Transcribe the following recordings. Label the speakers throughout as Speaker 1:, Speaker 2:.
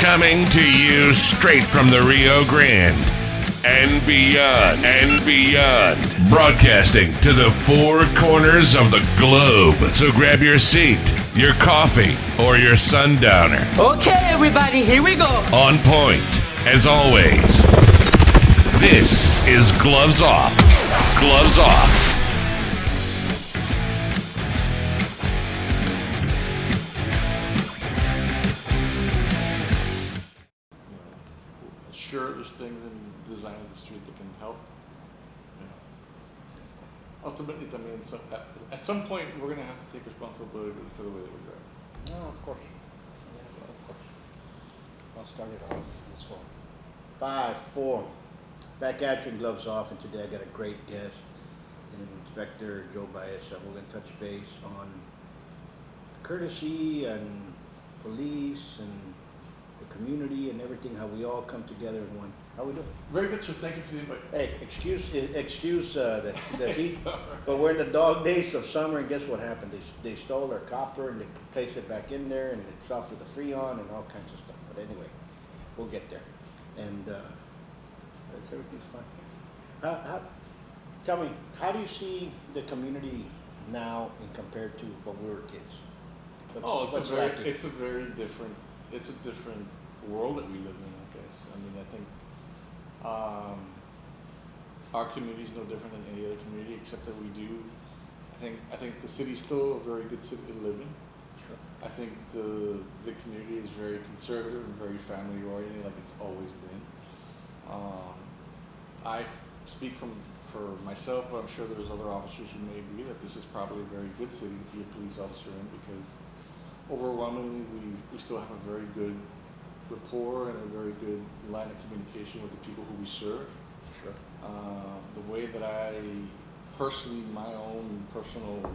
Speaker 1: Coming to you straight from the Rio Grande and beyond, broadcasting to the four corners of the globe. So grab your seat, your coffee, or your sundowner.
Speaker 2: Okay, everybody, here we go.
Speaker 1: On point, as always. This is Gloves Off. Gloves Off.
Speaker 3: Sure, there's things in the design of the street that can help. Ultimately, I mean, at some point, we're going to have to take responsibility for the way that we drive.
Speaker 4: No, of course. Yeah, of course. I'll start it off. Let's go. 5, 4. Back at you, Gloves Off, and today I got a great guest, Inspector Joe Baeza. We're going to touch base on courtesy and police and the community and everything, how we all come together in one. How we doing?
Speaker 3: Very good, sir. Thank you for the invite.
Speaker 4: Hey, excuse the heat, but we're in the dog days of summer, and guess what happened? They stole our copper and they placed it back in there, and it's off with the Freon and all kinds of stuff. But anyway, we'll get there, and everything's fine. Tell me, how do you see the community now in compared to when we were kids?
Speaker 3: It's a different world that we live in, I guess. I mean, I think our community is no different than any other community, except that we do. I think the city's still a very good city to live in.
Speaker 4: Sure.
Speaker 3: I think the community is very conservative and very family oriented, like it's always been. I speak for myself, but I'm sure there's other officers who may agree that this is probably a very good city to be a police officer in, because overwhelmingly we still have a very good rapport and a very good line of communication with the people who we serve.
Speaker 4: Sure.
Speaker 3: The way that I personally, my own personal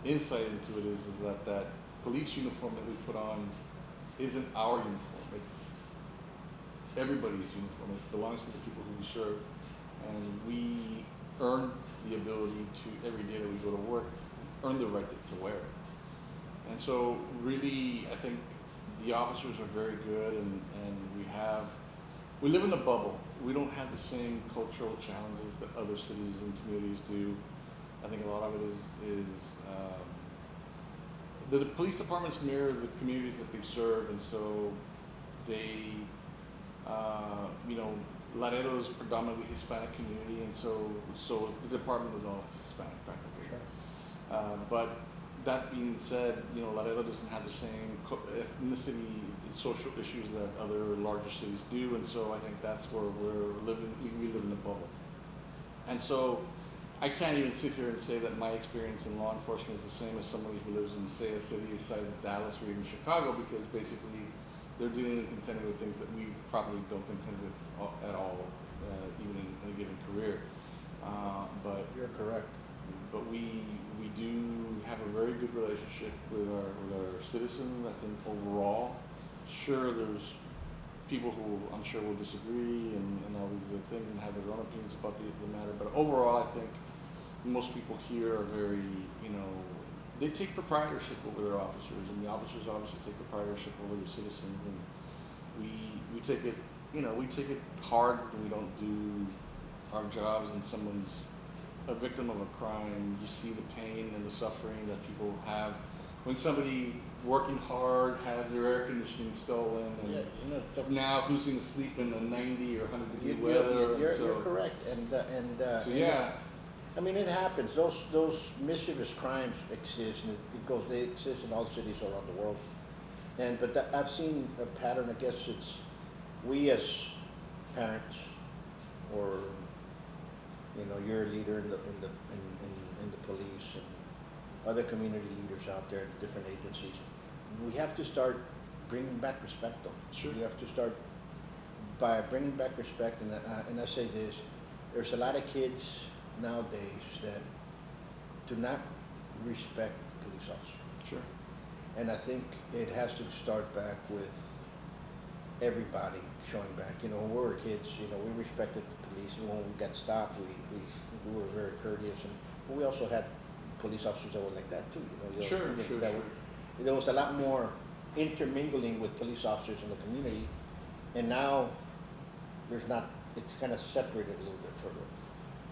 Speaker 3: insight into it is that police uniform that we put on isn't our uniform. It's everybody's uniform. It belongs to the people who we serve, and we earn the ability to, every day that we go to work, earn the right to wear it. And so really, I think the officers are very good, and we live in a bubble. We don't have the same cultural challenges that other cities and communities do. I think a lot of it is the police departments mirror the communities that they serve, and so they, Laredo is predominantly Hispanic community, and so the department is all Hispanic practically.
Speaker 4: Sure.
Speaker 3: But that being said, Laredo doesn't have the same ethnicity and social issues that other larger cities do, and so I think that's where we live in a bubble. And so I can't even sit here and say that my experience in law enforcement is the same as somebody who lives in, say, a city the size of Dallas or even Chicago, because basically they're dealing and contending with things that we probably don't contend with at all, even in a given career. But
Speaker 4: You're correct.
Speaker 3: But we do have a very good relationship with our citizens. I think overall, sure, there's people who I'm sure will disagree and all these other things and have their own opinions about the matter. But overall, I think most people here are very, they take proprietorship over their officers, and the officers obviously take proprietorship over their citizens. And we take it, we take it hard when we don't do our jobs and someone's a victim of a crime. You see the pain and the suffering that people have when somebody working hard has their air conditioning stolen, and now who's going to sleep in a 90 or 100 degree weather.
Speaker 4: You're correct, I mean, it happens. Those mischievous crimes exist, and they exist in all cities around the world. But I've seen a pattern. I guess it's we as parents, or you're a leader in the police and other community leaders out there at different agencies. We have to start bringing back respect, though.
Speaker 3: Sure.
Speaker 4: We have to start by bringing back respect, and I say this: there's a lot of kids nowadays that do not respect police officers.
Speaker 3: Sure.
Speaker 4: And I think it has to start back with everybody showing back. When we were kids, we respected the police, and when we got stopped, we were very courteous, but we also had police officers that were like that too.
Speaker 3: Sure.
Speaker 4: There was a lot more intermingling with police officers in the community And now there's not. It's kind of separated a little bit further.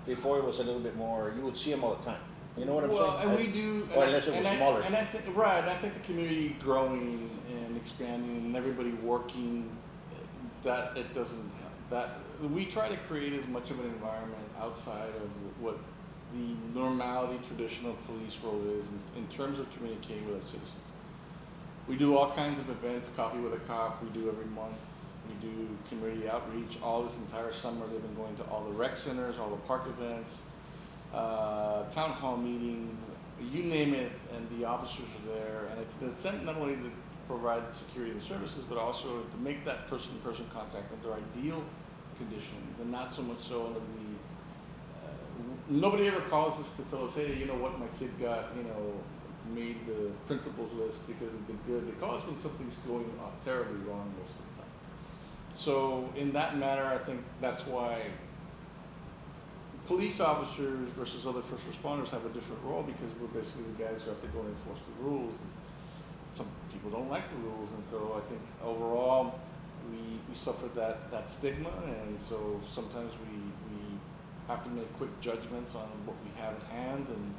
Speaker 4: Before it was a little bit more. You would see them all the time. You know what I'm
Speaker 3: Well,
Speaker 4: saying?
Speaker 3: and we do,
Speaker 4: Or unless it was smaller.
Speaker 3: and I think right. I think the community growing and expanding and everybody working, that it doesn't that we try to create as much of an environment outside of what the normality traditional police role is in terms of communicating with our citizens. We do all kinds of events, Coffee with a Cop, we do every month. We do community outreach. All this entire summer, they've been going to all the rec centers, all the park events, town hall meetings, you name it, and the officers are there. And it's an attempt not only to provide security and services, but also to make that person-to-person contact under ideal conditions, and not so much so under the. Nobody ever calls us to tell us, hey, you know what, my kid got, made the principal's list because it did good. They call us when something's going terribly wrong most of the time. So in that manner, I think that's why police officers versus other first responders have a different role, because we're basically the guys who have to go and enforce the rules. And some people don't like the rules, and so I think overall we suffer that stigma, and so sometimes we have to make quick judgments on what we have at hand, and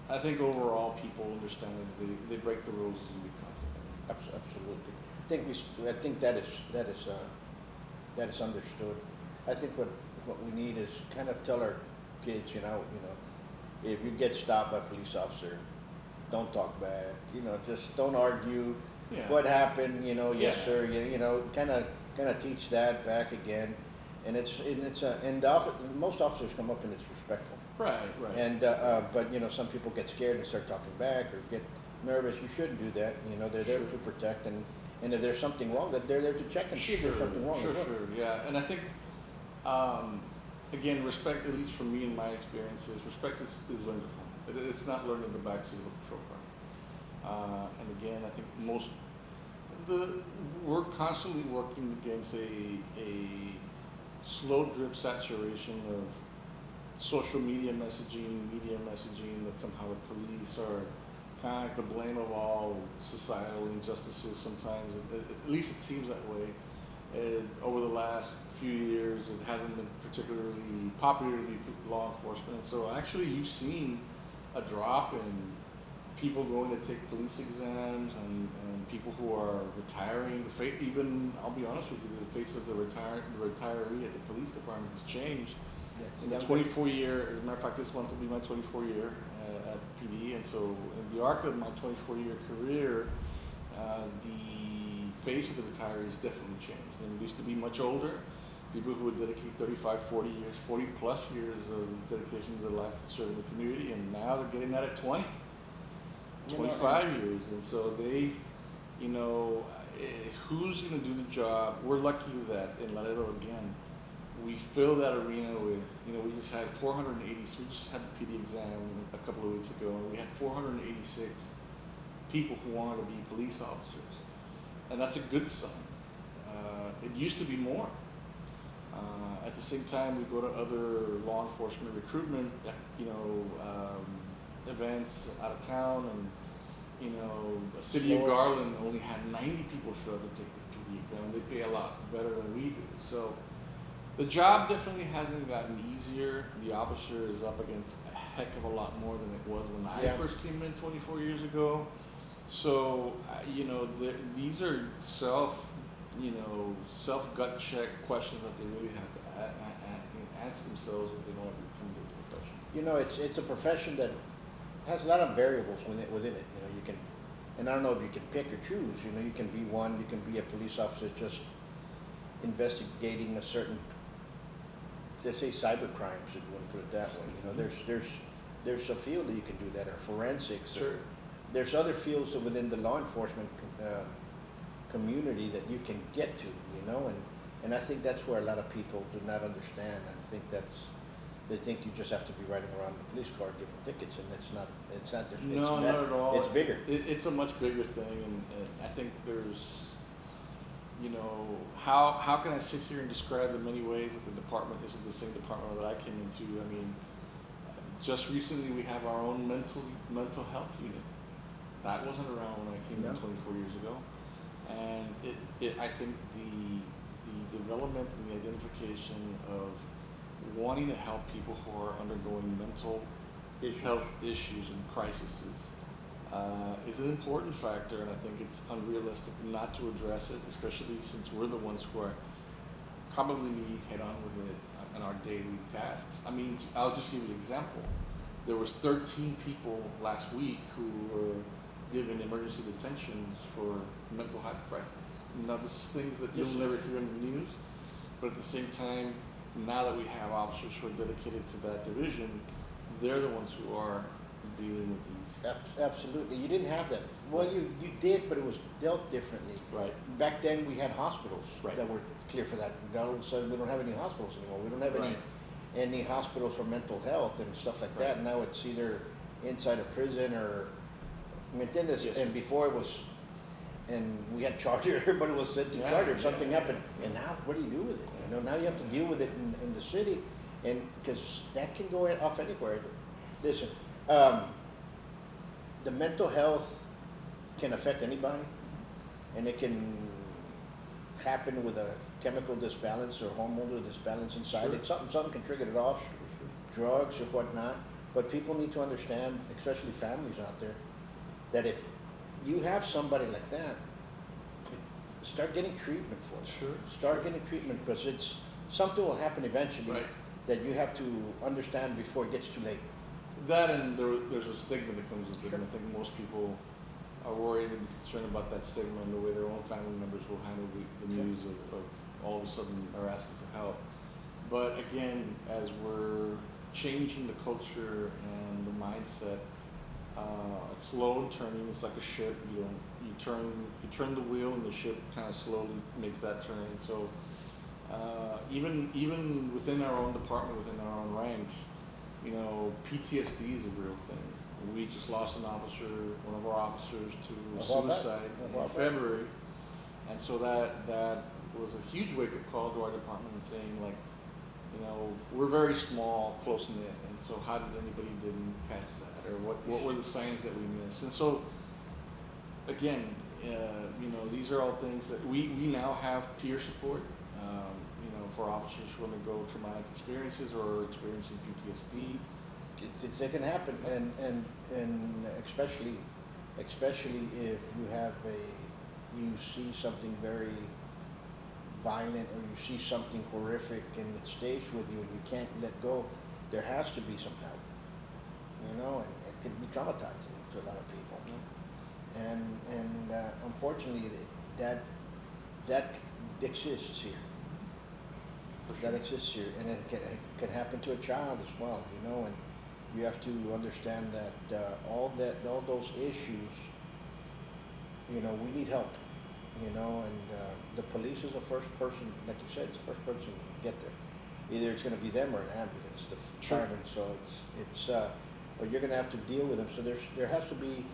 Speaker 3: I think overall people understand that they break the rules and we consequences.
Speaker 4: Absolutely. I think that is understood. I think what we need is kind of tell our kids, if you get stopped by a police officer, don't talk back. Just don't argue.
Speaker 3: Yeah.
Speaker 4: What happened? Yes,
Speaker 3: Yeah.
Speaker 4: sir. Kind of teach that back again. And most officers come up and it's respectful.
Speaker 3: Right.
Speaker 4: And but some people get scared and start talking back or get nervous. You shouldn't do that. They're there to protect, and if there's something wrong, that they're there to check and see if there's something wrong.
Speaker 3: Sure. Yeah, and I think again, respect, at least for me in my experiences, respect is learned at home. It's not learned in the backseat of a patrol car. And again, I think we're constantly working against a slow drip saturation of social media messaging, that somehow the police are kind of like the blame of all societal injustices sometimes. At least it seems that way. And over the last few years, it hasn't been particularly popular to be law enforcement. And so actually you've seen a drop in people going to take police exams and people who are retiring. Even, I'll be honest with you, the face of the retiree at the police department has changed. In the 24-year, as a matter of fact, this month will be my 24 year at PD, and so in the arc of my 24-year career, the face of the retirees definitely changed. They used to be much older, people who would dedicate 35, 40 years, 40 plus years of dedication to their life to serve the community, and now they're getting that at 20, 25 years, and so they, who's going to do the job? We're lucky that in Laredo, again, we fill that arena with, we just had 486, we just had the PD exam a couple of weeks ago, and we had 486 people who wanted to be police officers. And that's a good sign. It used to be more. At the same time, we go to other law enforcement recruitment, events out of town, and, the city of Garland only had 90 people show up to take the PD exam, and they pay a lot better than we do. So the job definitely hasn't gotten easier. The officer is up against a heck of a lot more than it was when I first came in 24 years ago. So, these are self gut check questions that they really have to ask themselves if they don't want to become this profession.
Speaker 4: It's a profession that has a lot of variables within it. You can, and I don't know if you can pick or choose. You can be one. You can be a police officer just investigating a certain, let's say, cyber crimes, if you want to put it that way. There's a field that you can do that, or forensics.
Speaker 3: Sure.
Speaker 4: There's other fields within the law enforcement community that you can get to, and I think that's where a lot of people do not understand. I think they think you just have to be riding around in a police car giving tickets, and it's not.
Speaker 3: No, not at all.
Speaker 4: It's bigger.
Speaker 3: It's a much bigger thing, and I think there's, how can I sit here and describe the many ways that the department isn't the same department that I came into? I mean, just recently we have our own mental health unit. That wasn't around when I came in 24 years ago. And I think the development and the identification of wanting to help people who are undergoing mental health issues and crises is an important factor, and I think it's unrealistic not to address it, especially since we're the ones who are probably head on with it in our daily tasks. I mean, I'll just give you an example. There was 13 people last week who were given emergency detentions for mental health crisis. Now, this is things that you'll never hear in the news, but at the same time, now that we have officers who are dedicated to that division, they're the ones who are dealing with these.
Speaker 4: Absolutely. You didn't have that. Well, you did, but it was dealt differently.
Speaker 3: Right.
Speaker 4: Back then, we had hospitals
Speaker 3: Right.
Speaker 4: that were clear for that. Now, all of a sudden, we don't have any hospitals anymore. We don't have
Speaker 3: Right.
Speaker 4: any hospitals for mental health and stuff like that.
Speaker 3: Right.
Speaker 4: Now it's either inside a prison or, ¿me entiendes?
Speaker 3: Yes.
Speaker 4: And before it was, and we had charter. Everybody was sent to
Speaker 3: Yeah,
Speaker 4: charter if something
Speaker 3: yeah,
Speaker 4: happened. And now, what do you do with it? You know, now you have to deal with it in the city, and because that can go off anywhere. Listen, the mental health can affect anybody, and it can happen with a chemical disbalance or hormonal disbalance inside.
Speaker 3: Sure.
Speaker 4: It's something can trigger it off, drugs or whatnot. But people need to understand, especially families out there, that if you have somebody like that, start getting treatment for it.
Speaker 3: Sure.
Speaker 4: Start getting treatment, because it's something will happen eventually
Speaker 3: Right.
Speaker 4: that you have to understand before it gets too late.
Speaker 3: That, and there's a stigma that comes with it.
Speaker 4: Sure.
Speaker 3: And I think most people are worried and concerned about that stigma and the way their own family members will handle the
Speaker 4: Sure.
Speaker 3: news of all of a sudden are asking for help. But again, as we're changing the culture and the mindset, it's slow and turning. It's like a ship. You turn the wheel, and the ship kind of slowly makes that turn. So even within our own department, within our own ranks, PTSD is a real thing. We just lost one of our officers to suicide in February, and so that was a huge wake-up call to our department, and saying, like, we're very small, close knit, and so how did anybody didn't catch that, or what were the signs that we missed? And so again, these are all things that we now have peer support, for officers who undergo traumatic experiences or experiencing PTSD.
Speaker 4: It can happen, and especially if you see something very violent, or you see something horrific and it stays with you and you can't let go. There has to be some help, and it can be traumatizing to a lot of people. And unfortunately, that exists here. That exists here, and it can happen to a child as well, and you have to understand that all those issues, we need help, and the police is the first person, like you said, it's the first person to get there. Either it's going to be them or an ambulance, the fireman. So it's or you're going to have to deal with them. So there has to be,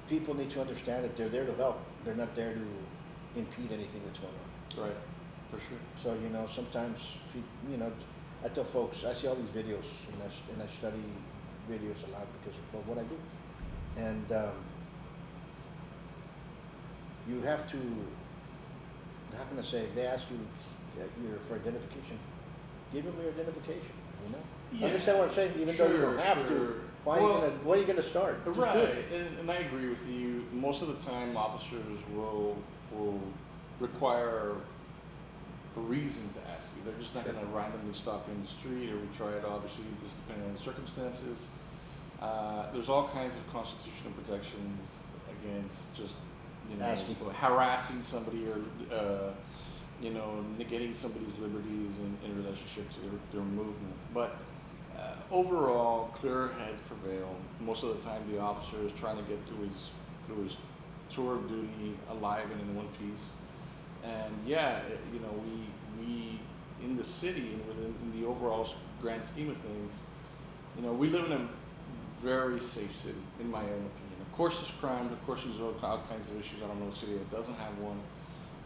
Speaker 4: people need to understand that they're there to help. They're not there to impede anything that's going on.
Speaker 3: Right. For sure.
Speaker 4: So sometimes I tell folks, I see all these videos, and I study videos a lot because of what I do, and you have to. How can I say? If they ask you for identification, give them your identification.
Speaker 3: Yeah.
Speaker 4: Understand what I'm saying? Even though you don't have to, where are you gonna start? Just do
Speaker 3: Right,
Speaker 4: it.
Speaker 3: and I agree with you. Most of the time, officers will require a reason to ask you. They're just not going to randomly stop you in the street, or we try it, obviously, just depending on the circumstances. There's all kinds of constitutional protections against just, harassing somebody, or, negating somebody's liberties in relationship to their movement. But overall, clearer heads prevail. Most of the time, the officer is trying to get through his tour of duty alive and in one piece. And we in the city and within the overall grand scheme of things, we live in a very safe city, in my own opinion. Of course, there's crime. Of course, there's all kinds of issues. I don't know a city that doesn't have one.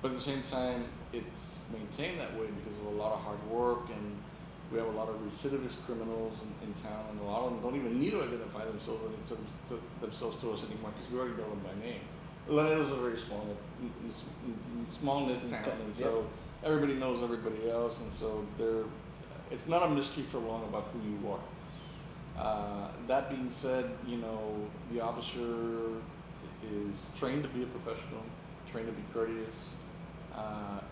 Speaker 3: But at the same time, it's maintained that way because of a lot of hard work, and we have a lot of recidivist criminals in town, and a lot of them don't even need to identify themselves to us anymore because we already know them by name. Laredo's a very small knit town, and so everybody knows everybody else, and so it's not a mystery for long about who you are. That being said, the officer is trained to be a professional, trained to be courteous,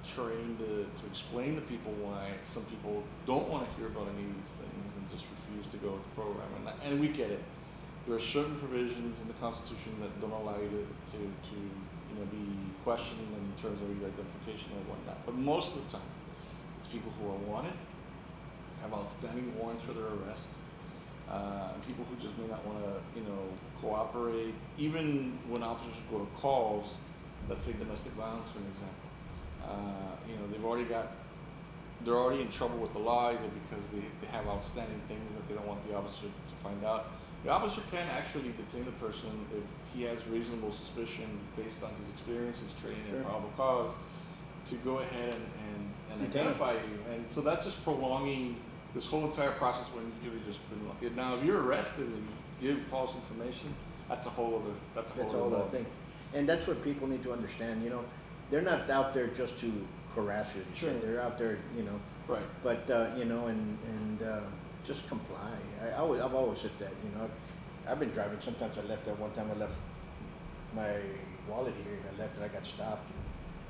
Speaker 3: trained to explain to people why some people don't want to hear about any of these things and just refuse to go with the program, and we get it. There are certain provisions in the Constitution that don't allow you to be questioned in terms of your identification and whatnot. But most of the time, it's people who are wanted, have outstanding warrants for their arrest, people who just may not want to, cooperate. Even when officers go to calls, let's say domestic violence, for an example, they're already in trouble with the law either because they have outstanding things that they don't want the officer to find out. The officer can actually detain the person if he has reasonable suspicion based on his experience, his training, and probable cause to go ahead and identify you. And so that's just prolonging this whole entire process when you could have just been like, now if you're arrested and you give false information, that's a whole other
Speaker 4: thing. And that's what people need to understand, they're not out there just to harass you.
Speaker 3: Sure.
Speaker 4: They're out there,
Speaker 3: Right.
Speaker 4: But just comply. I've always said that. I've been driving. Sometimes I left. One time I left my wallet here, and I left, and I got stopped. And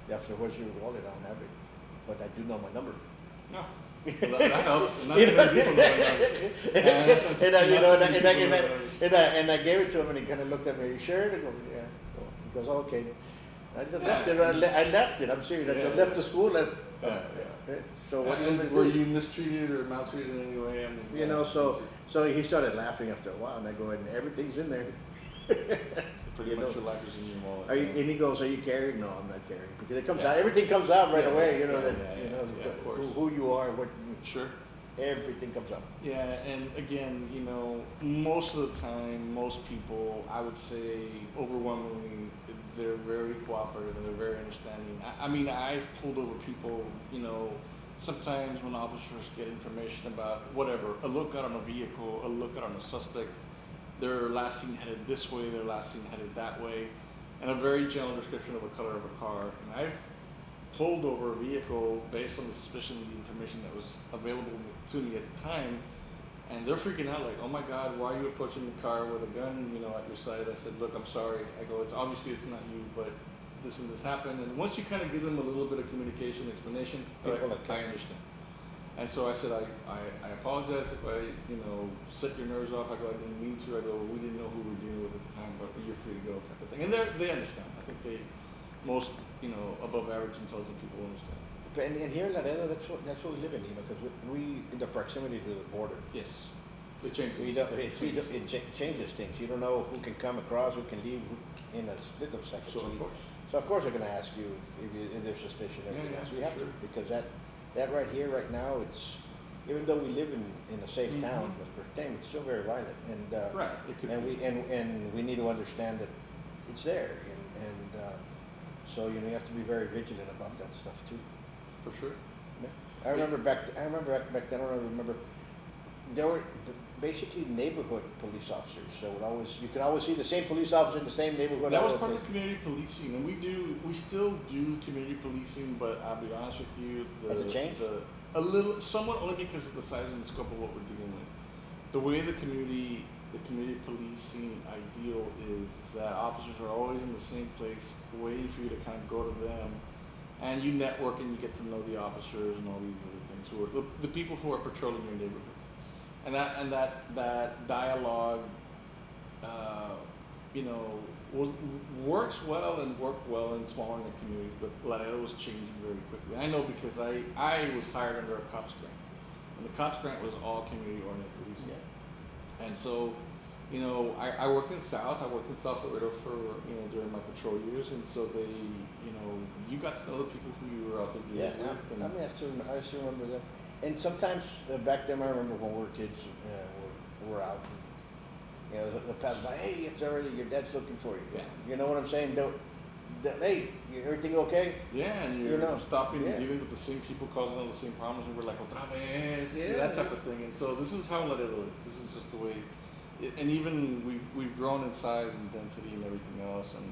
Speaker 4: the officer, "Where's your wallet?" I don't have it, but I do know my number.
Speaker 3: No. Well, that helps. Not many people know that.
Speaker 4: And I gave it to him, and he kind of looked at me. Are you sure? And I go, yeah. He goes, okay. I just left it. I left it. I'm serious. I just left the school. So what?
Speaker 3: Were you mistreated or maltreated in any way? I mean,
Speaker 4: So he started laughing after a while, and I go, and everything's in there.
Speaker 3: Pretty much your life is in your wallet.
Speaker 4: And he goes, "Are you carrying?" No, I'm not carrying, because it comes out. Everything comes out right away.
Speaker 3: Of course.
Speaker 4: Who you are, what.
Speaker 3: Sure.
Speaker 4: Everything comes up.
Speaker 3: Yeah, and again, most of the time, most people, I would say, overwhelmingly, they're very cooperative and they're very understanding. I mean, I've pulled over people, sometimes when officers get information about whatever, a lookout on a vehicle, a lookout on a suspect, their last seen headed this way, their last seen headed that way, and a very general description of the color of a car. And I've pulled over a vehicle based on the suspicion of the information that was available to me at the time, and they're freaking out like, "Oh my God, why are you approaching the car with a gun, at your side?" I said, "Look, I'm sorry." I go, "It's obviously it's not you, but this and this happened." And once you kind of give them a little bit of communication, explanation, I understand. And so I said, I apologize if I, set your nerves off. I go, "I didn't mean to." I go, "We didn't know who we were dealing with at the time, but you're free to go," type of thing. And they understand. I think most, above average intelligent people understand.
Speaker 4: And here in Laredo, that's what we live in, because we in the proximity to the border.
Speaker 3: Yes. It changes.
Speaker 4: It changes things. You don't know who can come across, who can leave in a split of seconds. So of course they're going to ask you if there's suspicion. You have to, because that right here, right now, it's, even though we live in a safe town, it's still very violent, and
Speaker 3: right. It could be.
Speaker 4: And we need to understand that it's there, and so you have to be very vigilant about that stuff too.
Speaker 3: For sure.
Speaker 4: Yeah. I remember back then. I don't remember. There were basically neighborhood police officers. So you could always see the same police officer in the same neighborhood.
Speaker 3: That was part of the community policing, and we still do community policing. But I'll be honest with you,
Speaker 4: has it changed?
Speaker 3: Somewhat, only because of the size and the scope of what we're dealing with. The way the community policing ideal is that officers are always in the same place, waiting for you to kind of go to them, and you network and you get to know the officers and all these other things who are the people who are patrolling your neighborhood. And that dialogue, works well and worked well in smaller communities, but Laredo was changing very quickly. I know because I was hired under a cops grant, and the cops grant was all community-oriented policing. Yeah. And so, I worked in South. I worked in South Laredo for during my patrol years, and so you got to know the people who you were out there dealing with.
Speaker 4: I still remember that. And sometimes back then, I remember when we were kids, we're out. And, the pass by, "Hey, it's already your dad's looking for you."
Speaker 3: Yeah.
Speaker 4: You know what I'm saying? Hey, everything okay?
Speaker 3: Yeah, and you're stopping and dealing with the same people causing all the same problems, and we're like, "Otra vez," that type of thing. And so this is how Laredo is. This is just the way. And even we've grown in size and density and everything else, and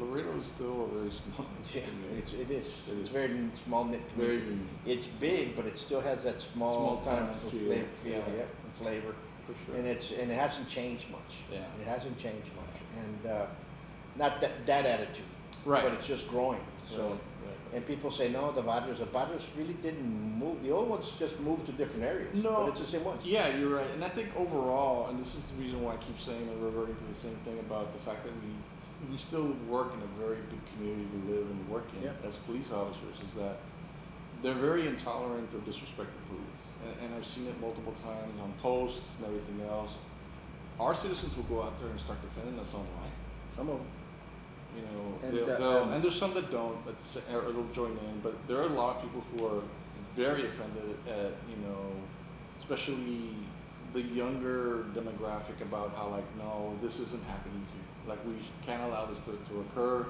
Speaker 3: Laredo is still a very small
Speaker 4: Yeah,
Speaker 3: community.
Speaker 4: it is.
Speaker 3: It
Speaker 4: It's
Speaker 3: is.
Speaker 4: very small knit
Speaker 3: Very
Speaker 4: community.
Speaker 3: unique.
Speaker 4: It's big, but it still has that small
Speaker 3: Town
Speaker 4: town
Speaker 3: feel.
Speaker 4: flavor,
Speaker 3: Yeah.
Speaker 4: and flavor.
Speaker 3: For sure.
Speaker 4: And it hasn't changed much.
Speaker 3: Yeah.
Speaker 4: It hasn't changed much, and not that attitude.
Speaker 3: Right.
Speaker 4: But it's just growing. So,
Speaker 3: Right.
Speaker 4: and people say no, the barrios really didn't move. The old ones just moved to different areas.
Speaker 3: No.
Speaker 4: But it's the same ones.
Speaker 3: Yeah, you're right. And I think overall, and this is the reason why I keep saying and reverting to the same thing about the fact that we still work in a very good community to live and work in
Speaker 4: Yeah.
Speaker 3: as police officers, is that they're very intolerant of disrespect to police. And I've seen it multiple times on posts and everything else. Our citizens will go out there and start defending us online.
Speaker 4: Some of them.
Speaker 3: You know,
Speaker 4: And,
Speaker 3: they'll, and there's some that don't, or they'll join in. But there are a lot of people who are very offended at, you know, especially the younger demographic about how, like, no, this isn't happening here. Like, we can't allow this to occur.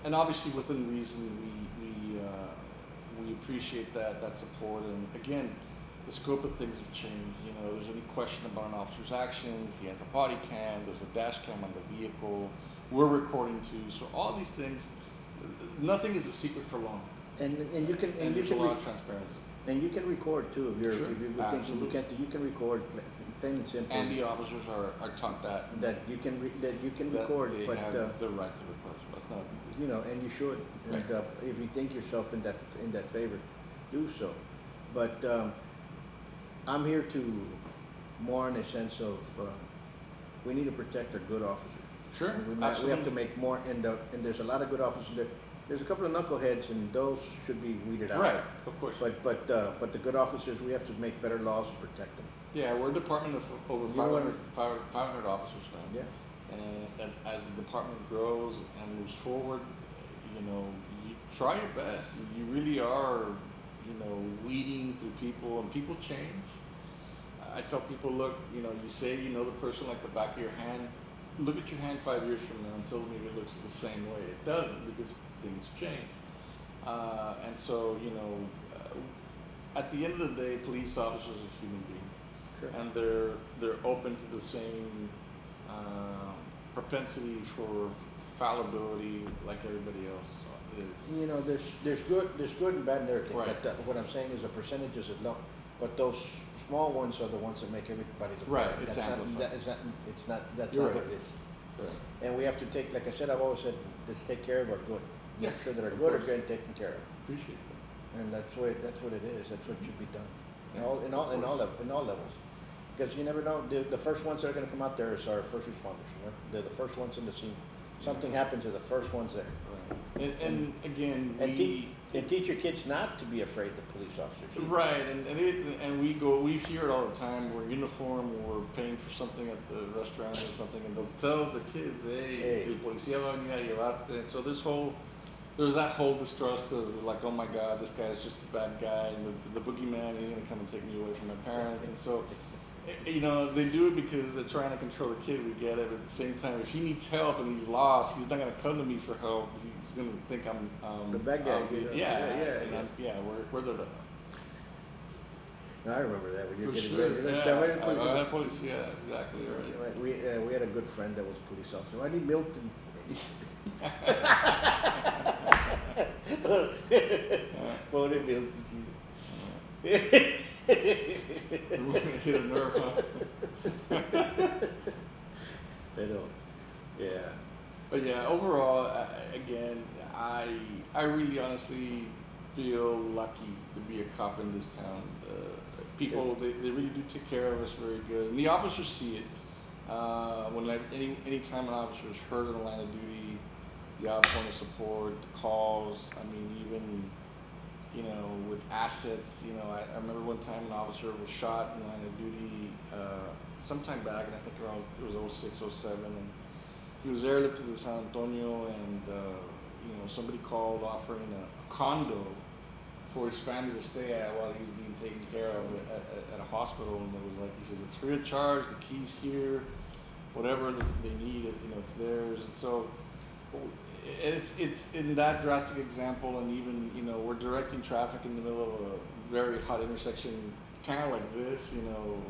Speaker 3: And obviously, within reason, we appreciate that support. And again, the scope of things have changed. You know, there's any question about an officer's actions, he has a body cam, there's a dash cam on the vehicle, we're recording too. So all these things, nothing is a secret for long.
Speaker 4: And you can
Speaker 3: And
Speaker 4: you
Speaker 3: there's
Speaker 4: can
Speaker 3: a lot of transparency.
Speaker 4: and you can record too if you're
Speaker 3: Sure,
Speaker 4: if you think you
Speaker 3: absolutely.
Speaker 4: can't you can record plain and simple.
Speaker 3: And the officers are taught that
Speaker 4: that you can
Speaker 3: that
Speaker 4: record,
Speaker 3: they
Speaker 4: but
Speaker 3: have the right to record. So that's not a big deal.
Speaker 4: you know, and you should. And
Speaker 3: Right.
Speaker 4: if you think yourself in that favor, do so. But I'm here to more in a sense of we need to protect our good officers.
Speaker 3: Sure,
Speaker 4: We have to make more, and there's a lot of good officers there. There's a couple of knuckleheads, and those should be weeded out.
Speaker 3: Right, of course.
Speaker 4: But the good officers, we have to make better laws to protect them.
Speaker 3: Yeah, we're a department of over
Speaker 4: You know what?
Speaker 3: 500 officers now.
Speaker 4: Yeah.
Speaker 3: And as the department grows and moves forward, you know, you try your best. You really are, you know, weeding through people, and people change. I tell people, look, you know, you say you know the person like the back of your hand. Look at your hand 5 years from now and tell me if it looks the same way. It doesn't, because things change. And so, you know, at the end of the day, police officers are human beings.
Speaker 4: Sure.
Speaker 3: And they're open to the same propensity for fallibility like everybody else is.
Speaker 4: You know, there's good and bad in everything.
Speaker 3: Right.
Speaker 4: But what I'm saying is the percentages are low, but those small ones are the ones that make everybody look
Speaker 3: Right,
Speaker 4: bad.
Speaker 3: it's
Speaker 4: That's
Speaker 3: amplified.
Speaker 4: that's
Speaker 3: You're
Speaker 4: not what
Speaker 3: right.
Speaker 4: it is.
Speaker 3: Right.
Speaker 4: And we have to take, like I said, I've always said, let's take care of our good.
Speaker 3: Yes,
Speaker 4: Make sure that our
Speaker 3: of
Speaker 4: good are
Speaker 3: course.
Speaker 4: getting taken care of.
Speaker 3: Appreciate that.
Speaker 4: And that's what it is. That's what should be done.
Speaker 3: Yeah,
Speaker 4: In all
Speaker 3: of
Speaker 4: levels. Because you never know, the first ones that are going to come out there is our first responders. You know? They're the first ones in the scene. Something happens, they're the first ones there.
Speaker 3: Right. And again,
Speaker 4: And,
Speaker 3: we.
Speaker 4: and teach your kids not to be afraid of police officers. either.
Speaker 3: Right, and we hear it all the time. We're in uniform, we're paying for something at the restaurant or something, and they'll tell the kids, hey, el policía va a venir a llevarte. And so there's that whole distrust of like, oh my God, this guy's just a bad guy, and the boogeyman, he's gonna come and take me away from my parents. And so, you know, they do it because they're trying to control the kid. We get it, but at the same time, if he needs help and he's lost, he's not gonna come to me for help. He's gonna think I'm
Speaker 4: The bad guy, you know.
Speaker 3: yeah. We're the.
Speaker 4: No, I remember that when you were
Speaker 3: For
Speaker 4: getting
Speaker 3: sure.
Speaker 4: ready.
Speaker 3: Yeah, police. Yeah, exactly right.
Speaker 4: We had a good friend that was a police officer. I need Milton. Poor Milton.
Speaker 3: We're gonna hit a nerve, huh?
Speaker 4: They don't. Yeah.
Speaker 3: But yeah, overall, again, I really honestly feel lucky to be a cop in this town. People, they really do take care of us very good, and the officers see it. Any time an officer is hurt in the line of duty, the outpouring of support, the calls. I mean, even, you know, with assets. You know, I remember one time an officer was shot in the line of duty sometime back, and I think around it was 06, 07, and he was airlifted to San Antonio, and you know, somebody called offering a condo for his family to stay at while he was being taken care of at a hospital, and it was like, he says, it's free of charge, the key's here, whatever they need, you know, it's theirs. And so it's in that drastic example, and even, you know, we're directing traffic in the middle of a very hot intersection, kind of like this, you know,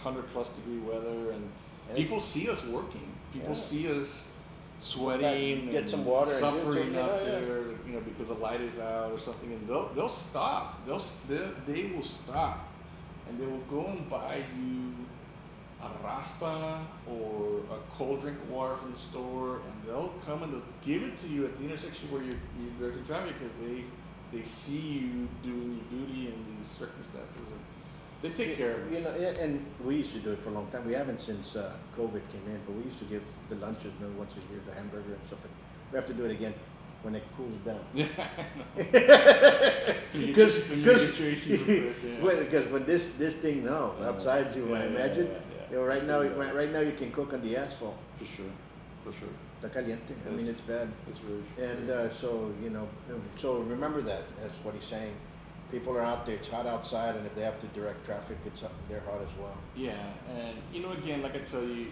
Speaker 3: 100+ degree weather, and people see us working. People see us sweating,
Speaker 4: get
Speaker 3: and
Speaker 4: some water and give it to
Speaker 3: suffering
Speaker 4: them,
Speaker 3: out
Speaker 4: yeah, yeah.
Speaker 3: there, because the light is out or something, and they'll stop. They will stop, and they will go and buy you a raspa or a cold drink of water from the store, and they'll come and they'll give it to you at the intersection where you're directing traffic, because they see you doing your duty in these circumstances, and they take care of us.
Speaker 4: Yeah, and we used to do it for a long time. We haven't since COVID came in, but we used to give the lunches, once a year, the hamburger and stuff. We have to do it again when it cools down.
Speaker 3: Yeah.
Speaker 4: Because
Speaker 3: when you get your AC repaired, yeah.
Speaker 4: because when this thing outside you, I imagine.
Speaker 3: Yeah.
Speaker 4: Right now you can cook on the asphalt.
Speaker 3: For sure.
Speaker 4: Está caliente. I mean, it's bad.
Speaker 3: It's really true.
Speaker 4: And so remember that. That's what he's saying. People are out there. It's hot outside, and if they have to direct traffic, they're hot as well.
Speaker 3: Yeah, and again, like I tell you,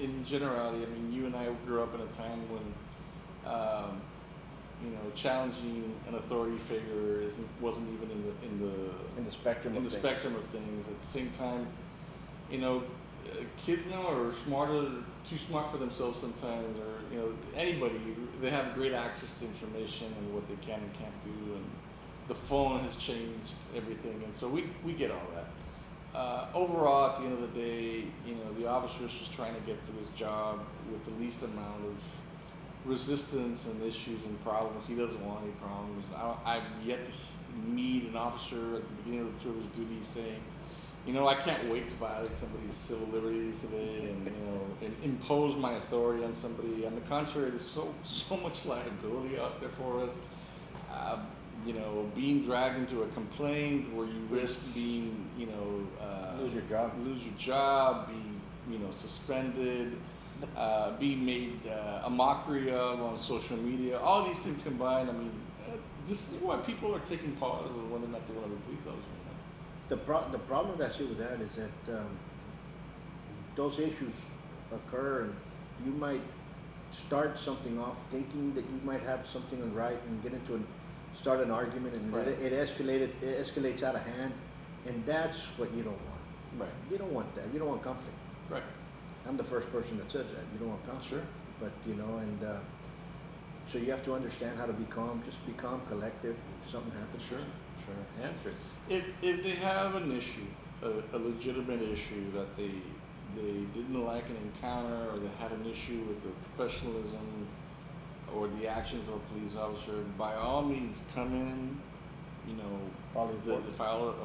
Speaker 3: in generality, I mean, you and I grew up in a time when, challenging an authority figure wasn't even
Speaker 4: In the spectrum of things.
Speaker 3: spectrum of things. At the same time, kids now are too smart for themselves sometimes, or anybody. They have great access to information and what they can and can't do, and the phone has changed everything, and so we get all that. Overall, at the end of the day, the officer is just trying to get through his job with the least amount of resistance and issues and problems. He doesn't want any problems. I've yet to meet an officer at the beginning of his duty saying, I can't wait to violate somebody's civil liberties today and impose my authority on somebody. On the contrary, there's so much liability out there for us. Being dragged into a complaint where you risk being,
Speaker 4: Lose your job,
Speaker 3: be, suspended, being made a mockery of on social media. All these things combined, I mean, this is why people are taking pause of whether or not they want to be police officers.
Speaker 4: The problem that I see with that is that those issues occur, and you might start something off thinking that you might have something on right, and start an argument, and
Speaker 3: Right.
Speaker 4: it escalates out of hand, and that's what you don't want.
Speaker 3: Right.
Speaker 4: You don't want that. You don't want conflict.
Speaker 3: Right.
Speaker 4: I'm the first person that says that. You don't want conflict.
Speaker 3: Sure.
Speaker 4: But so you have to understand how to be calm. Just be calm, collective. If something happens,
Speaker 3: Sure.
Speaker 4: answer it.
Speaker 3: If they have an issue, a legitimate issue that they didn't like an encounter, or they had an issue with the professionalism or the actions of a police officer, by all means come in, file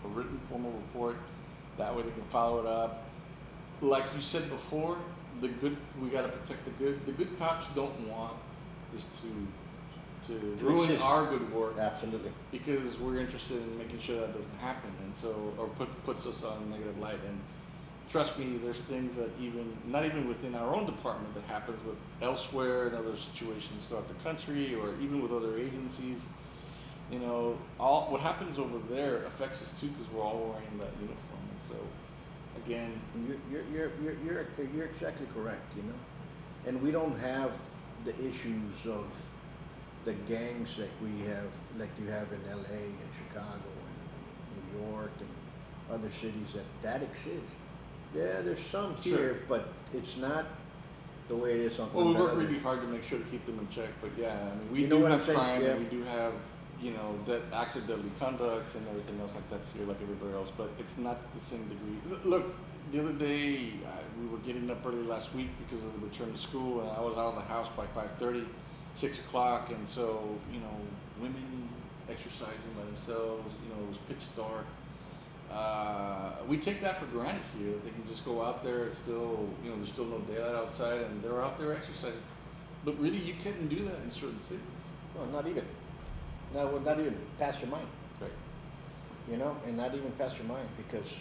Speaker 3: a written formal report. That way they can follow it up. Like you said before, we got to protect the good. The good cops don't want this to ruin
Speaker 4: exist.
Speaker 3: our good work.
Speaker 4: Absolutely.
Speaker 3: Because we're interested in making sure that doesn't happen, and so, or puts us on a negative light. And trust me, there's things that not even within our own department, that happens with elsewhere in other situations throughout the country, or even with other agencies. What happens over there affects us too, because we're all wearing that uniform. And so, again,
Speaker 4: You're exactly correct. And we don't have the issues of the gangs like you have in LA and Chicago and New York and other cities that exist. Yeah, there's some
Speaker 3: Sure.
Speaker 4: here, but it's not the way it is on.
Speaker 3: well, we work
Speaker 4: other-
Speaker 3: really hard to make sure to keep them in check. But yeah, I mean, we
Speaker 4: You know
Speaker 3: do
Speaker 4: what I'm
Speaker 3: have
Speaker 4: saying?
Speaker 3: crime,
Speaker 4: Yeah.
Speaker 3: and we do have that acts of deadly conducts and everything else like that here, like everybody else. But it's not to the same degree. Look, the other day we were getting up early last week because of the return to school, and I was out of the house by 5:30, 6 o'clock, and so women exercising by themselves. It was pitch dark. We take that for granted here. They can just go out there. It's still, there's still no daylight outside, and they're out there exercising. But really, you couldn't do that in certain cities.
Speaker 4: Well, not even past your mind.
Speaker 3: Right.
Speaker 4: And not even past your mind, because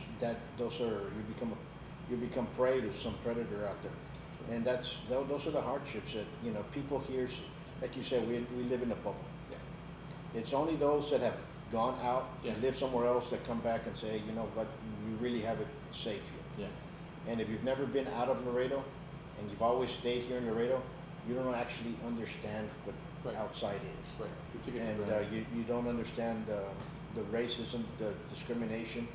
Speaker 4: you become prey to some predator out there, and those are the hardships that people here, like you said, we live in a bubble.
Speaker 3: Yeah.
Speaker 4: It's only those that have gone out and
Speaker 3: Yeah.
Speaker 4: lived somewhere else that come back and say, what, you really have it safe here.
Speaker 3: Yeah.
Speaker 4: And if you've never been out of Laredo, and you've always stayed here in Laredo, you don't actually understand what
Speaker 3: Right.
Speaker 4: outside is.
Speaker 3: Right. We take it for
Speaker 4: And
Speaker 3: granted.
Speaker 4: you don't understand the racism, the discrimination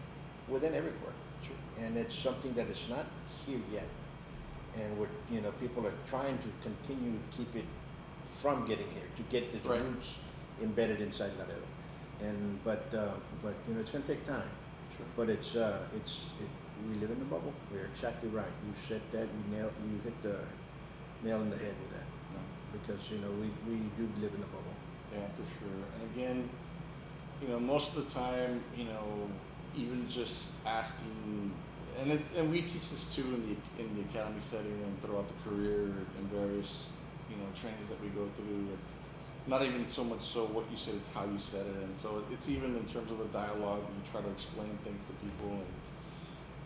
Speaker 4: within everywhere.
Speaker 3: Sure.
Speaker 4: And it's something that is not here yet. and people are trying to continue to keep it from getting here, to get its
Speaker 3: Right.
Speaker 4: roots embedded inside Laredo. But it's going to take time.
Speaker 3: Sure.
Speaker 4: But we live in a bubble. You're exactly right. You said that. You hit the nail in the head with that. Because we do live in a bubble.
Speaker 3: Yeah, for sure. And again, most of the time, even just asking, and we teach this too in the academy setting and throughout the career and various trainings that we go through. It's not even so much so what you said; it's how you said it, and so it's even in terms of the dialogue. You try to explain things to people,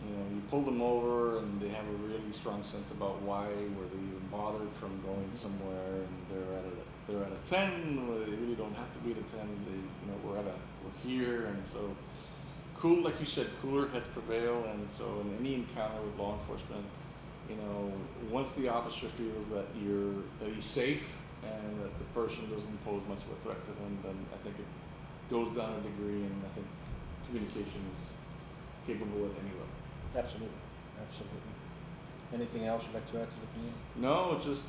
Speaker 3: and you pull them over, and they have a really strong sense about why were they even bothered from going somewhere, and they're at a 10. Where they really don't have to be at a 10. We're here, and so cool, like you said, cooler heads prevail, and so in any encounter with law enforcement, once the officer feels that he's safe and that the person doesn't pose much of a threat to them, then I think it goes down a degree, and I think communication is capable at any level.
Speaker 4: Absolutely. Anything else you'd like to add to the community?
Speaker 3: No, just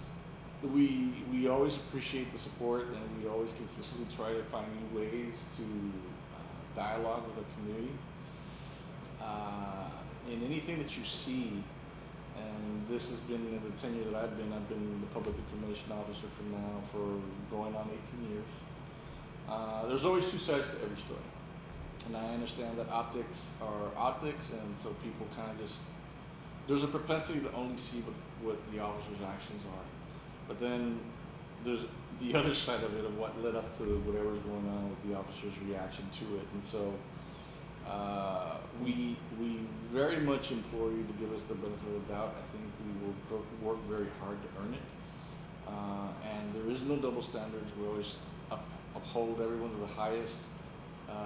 Speaker 3: we always appreciate the support, and we always consistently try to find new ways to dialogue with our community. In anything that you see, and this has been in the tenure that I've been the public information officer for going on 18 years. There's always two sides to every story. And I understand that optics are optics, and so people kind of there's a propensity to only see what the officer's actions are. But then there's the other side of it, of what led up to whatever's going on with the officer's reaction to it. And so we very much implore you to give us the benefit of the doubt. I think we will work very hard to earn it. And there is no double standards. We always uphold everyone to the highest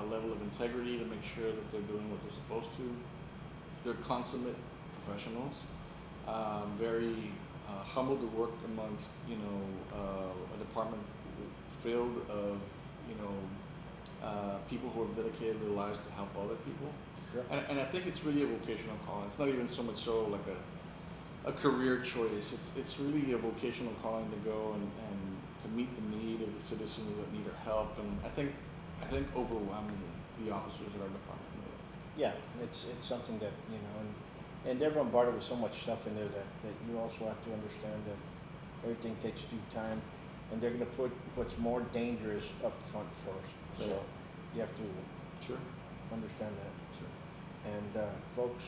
Speaker 3: level of integrity to make sure that they're doing what they're supposed to. They're consummate professionals, very humbled to work amongst a department filled of people who have dedicated their lives to help other people.
Speaker 4: Sure.
Speaker 3: And I think it's really a vocational calling. It's not even so much so like a career choice. It's really a vocational calling to go and to meet the need of the citizens that need our help. And I think overwhelmingly the officers at our department know that.
Speaker 4: Yeah, it's something that and they're bombarded with so much stuff in there that you also have to understand that everything takes due time, and they're going to put what's more dangerous up front first. So
Speaker 3: Sure.
Speaker 4: you have to
Speaker 3: Sure.
Speaker 4: understand that.
Speaker 3: Sure.
Speaker 4: And folks,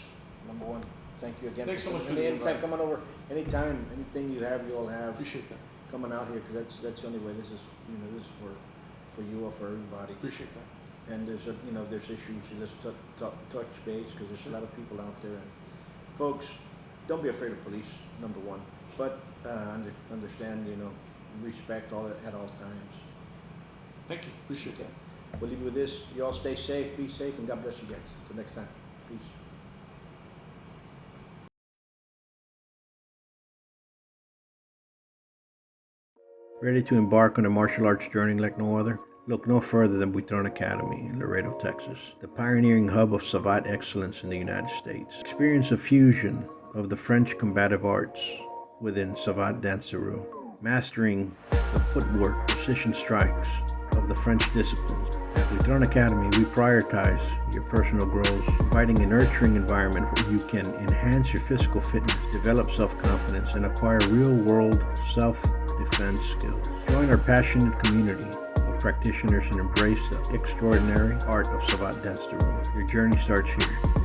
Speaker 4: number one, thank you again.
Speaker 3: Thanks so much for
Speaker 4: coming.
Speaker 3: the
Speaker 4: Anytime,
Speaker 3: invite.
Speaker 4: coming over. Anytime, anything you have, you all have.
Speaker 3: Appreciate that.
Speaker 4: Coming out here, because that's the only way. This is this is for you or for everybody.
Speaker 3: Appreciate that.
Speaker 4: And there's there's issues. You just touch base, because there's a lot of people out there. And folks, don't be afraid of police. Number one, but understand. Respect at all times.
Speaker 3: Thank you. Appreciate that.
Speaker 4: We'll leave you with this. You all stay safe, be safe, and God bless you guys. Till next time. Peace. Ready to embark on a martial arts journey like no other? Look no further than Buitron Academy in Laredo, Texas, the pioneering hub of savate excellence in the United States. Experience a fusion of the French combative arts within savate danseru, mastering the footwork, precision strikes of the French disciplines. At Buitron Academy, we prioritize your personal growth, providing a nurturing environment where you can enhance your physical fitness, develop self-confidence, and acquire real-world self-defense skills. Join our passionate community of practitioners and embrace the extraordinary art of savate danseru. Your journey starts here.